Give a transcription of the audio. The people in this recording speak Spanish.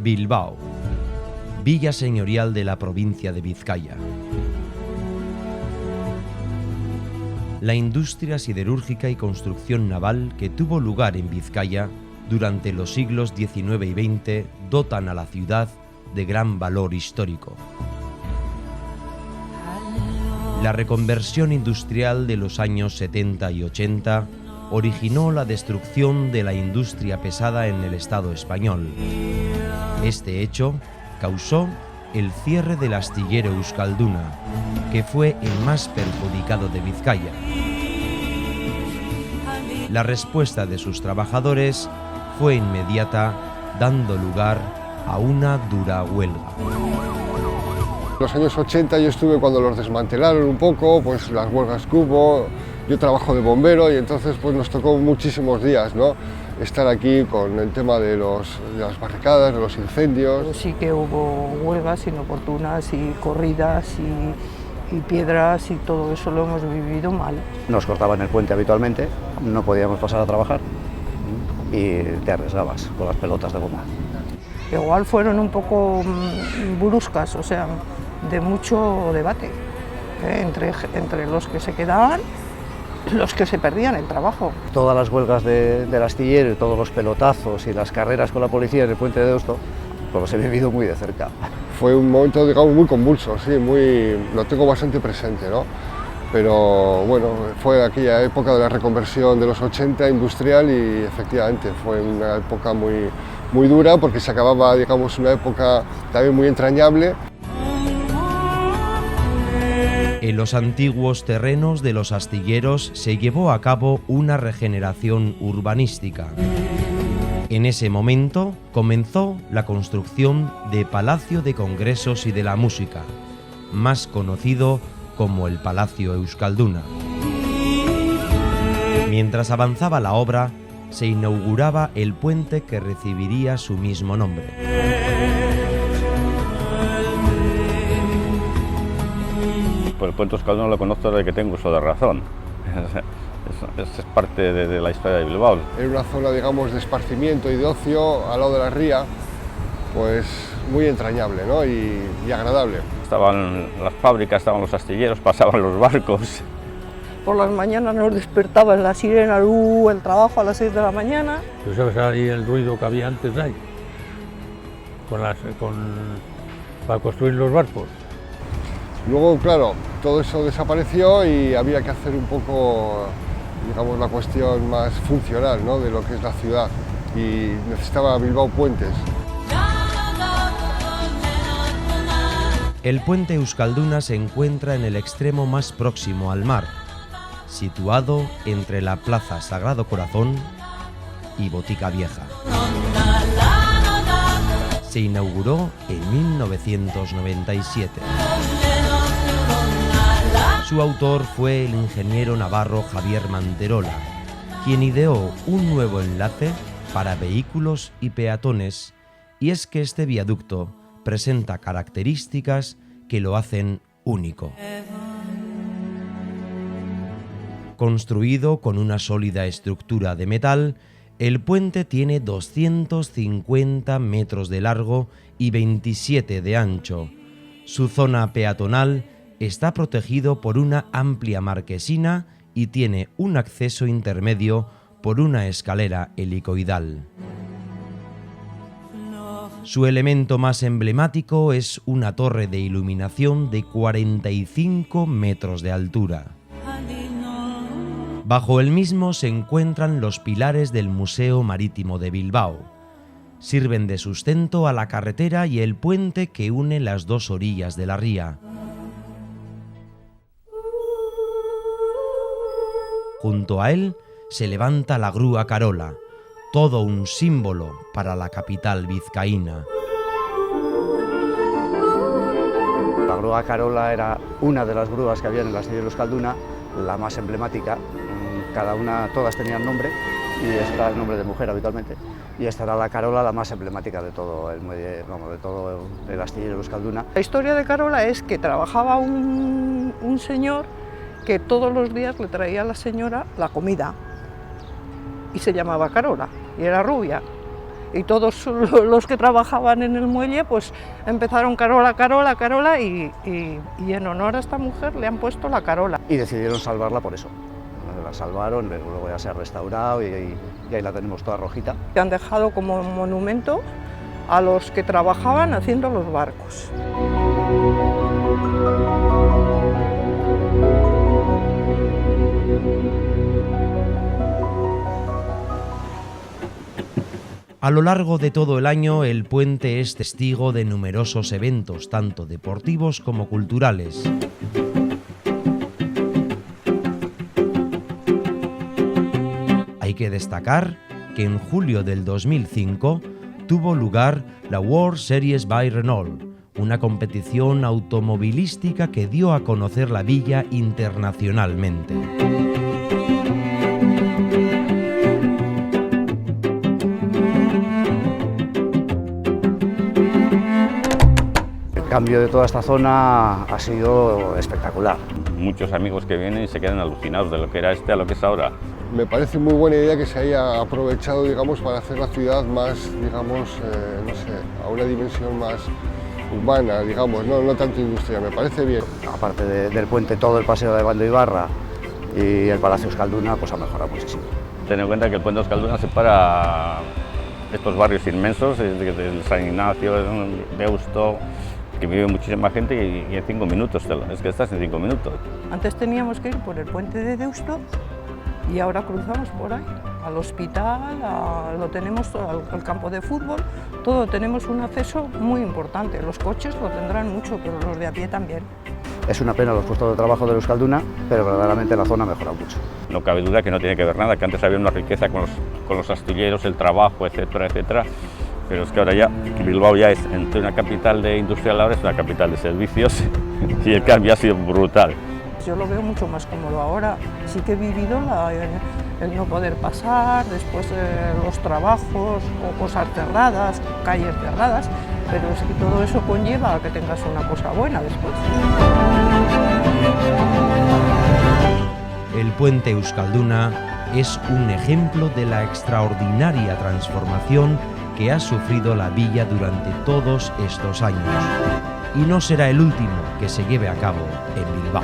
Bilbao, villa señorial de la provincia de Vizcaya. La industria siderúrgica y construcción naval que tuvo lugar en Vizcaya durante los siglos XIX y XX dotan a la ciudad de gran valor histórico. La reconversión industrial de los años 70 y 80 originó la destrucción de la industria pesada en el Estado español. Este hecho causó el cierre del astillero Euskalduna, que fue el más perjudicado de Vizcaya. La respuesta de sus trabajadores fue inmediata, dando lugar a una dura huelga. En los años 80 yo estuve cuando los desmantelaron un poco, pues las huelgas que hubo. Yo trabajo de bombero y entonces pues nos tocó muchísimos días, ¿no?, estar aquí con el tema de las barricadas, de los incendios. Pero sí que hubo huelgas inoportunas y corridas y piedras, y todo eso lo hemos vivido mal. Nos cortaban el puente habitualmente, no podíamos pasar a trabajar y te arriesgabas con las pelotas de goma. Igual fueron un poco bruscas, o sea, de mucho debate, entre los que se quedaban, los que se perdían el trabajo. Todas las huelgas del astillero y todos los pelotazos y las carreras con la policía en el puente de Deusto, pues los he vivido muy de cerca. Fue un momento, digamos, muy convulso, sí, lo tengo bastante presente, ¿no? Pero bueno, fue aquella época de la reconversión de los 80 industrial y efectivamente fue una época muy dura porque se acababa, digamos, una época también muy entrañable. En los antiguos terrenos de los astilleros se llevó a cabo una regeneración urbanística. En ese momento comenzó la construcción de Palacio de Congresos y de la Música, más conocido como el Palacio Euskalduna. Mientras avanzaba la obra, se inauguraba el puente que recibiría su mismo nombre. Pues el puente Euskalduna lo conozco desde que tengo uso de razón. Es parte de la historia de Bilbao. Era una zona, digamos, de esparcimiento y de ocio al lado de la ría, pues muy entrañable, ¿no?, y agradable. Estaban las fábricas, estaban los astilleros, pasaban los barcos. Por las mañanas nos despertaba la sirena, el trabajo a las 6 de la mañana. ¿Tú sabes ahí el ruido que había antes de ahí? Para construir los barcos. Luego, claro, todo eso desapareció y había que hacer un poco, digamos, la cuestión más funcional, ¿no?, de lo que es la ciudad, y necesitaba Bilbao puentes. El puente Euskalduna se encuentra en el extremo más próximo al mar, situado entre la Plaza Sagrado Corazón y Botica Vieja. Se inauguró en 1997. Su autor fue el ingeniero navarro Javier Manterola, quien ideó un nuevo enlace para vehículos y peatones, y es que este viaducto presenta características que lo hacen único. Construido con una sólida estructura de metal, el puente tiene 250 metros de largo y 27 de ancho. Su zona peatonal está protegido por una amplia marquesina y tiene un acceso intermedio por una escalera helicoidal. Su elemento más emblemático es una torre de iluminación de 45 metros de altura. Bajo el mismo se encuentran los pilares del Museo Marítimo de Bilbao. Sirven de sustento a la carretera y el puente que une las dos orillas de la ría. Junto a él se levanta la grúa Carola, todo un símbolo para la capital vizcaína. La grúa Carola era una de las grúas que había en el astillero Euskalduna, la más emblemática. Todas tenían nombre, y esta el nombre de mujer habitualmente, y esta era la Carola, la más emblemática de todo el astillero Euskalduna. La historia de Carola es que trabajaba un señor que todos los días le traía a la señora la comida, y se llamaba Carola, y era rubia. y todos los que trabajaban en el muelle pues empezaron Carola, Carola, Carola y en honor a esta mujer le han puesto la Carola. Y decidieron salvarla por eso. La salvaron, luego ya se ha restaurado y ahí la tenemos toda rojita. Que han dejado como monumento a los que trabajaban haciendo los barcos. A lo largo de todo el año, el puente es testigo de numerosos eventos, tanto deportivos como culturales. Hay que destacar que en julio del 2005 tuvo lugar la World Series by Renault, una competición automovilística que dio a conocer la villa internacionalmente. El cambio de toda esta zona ha sido espectacular. Muchos amigos que vienen y se quedan alucinados de lo que era a lo que es ahora. Me parece muy buena idea que se haya aprovechado, digamos, para hacer la ciudad más, digamos, no sé, a una dimensión más humana, digamos, no tanto industrial, me parece bien. Aparte del puente, todo el paseo de Valdeibarra y el Palacio Euskalduna, pues ha mejorado muchísimo. Ten en cuenta que el puente de Euskalduna separa estos barrios inmensos, del San Ignacio, Deusto, que vive muchísima gente y en 5 minutos, es que estás en 5 minutos. Antes teníamos que ir por el puente de Deusto y ahora cruzamos por ahí, al hospital, lo tenemos al campo de fútbol, todo tenemos un acceso muy importante. Los coches lo tendrán mucho, pero los de a pie también. Es una pena los puestos de trabajo de Euskalduna, pero verdaderamente la zona ha mejorado mucho. No cabe duda que no tiene que ver nada, que antes había una riqueza con los astilleros, el trabajo, etcétera, etcétera. Pero es que ahora ya Bilbao ya es, entre una capital de industrial ahora es una capital de servicios y el cambio ha sido brutal. Yo lo veo mucho más cómodo ahora. Sí que he vivido el no poder pasar, después los trabajos o cosas cerradas, calles cerradas, pero es que todo eso conlleva a que tengas una cosa buena después. El puente Euskalduna es un ejemplo de la extraordinaria transformación que ha sufrido la villa durante todos estos años. Y no será el último que se lleve a cabo en Bilbao.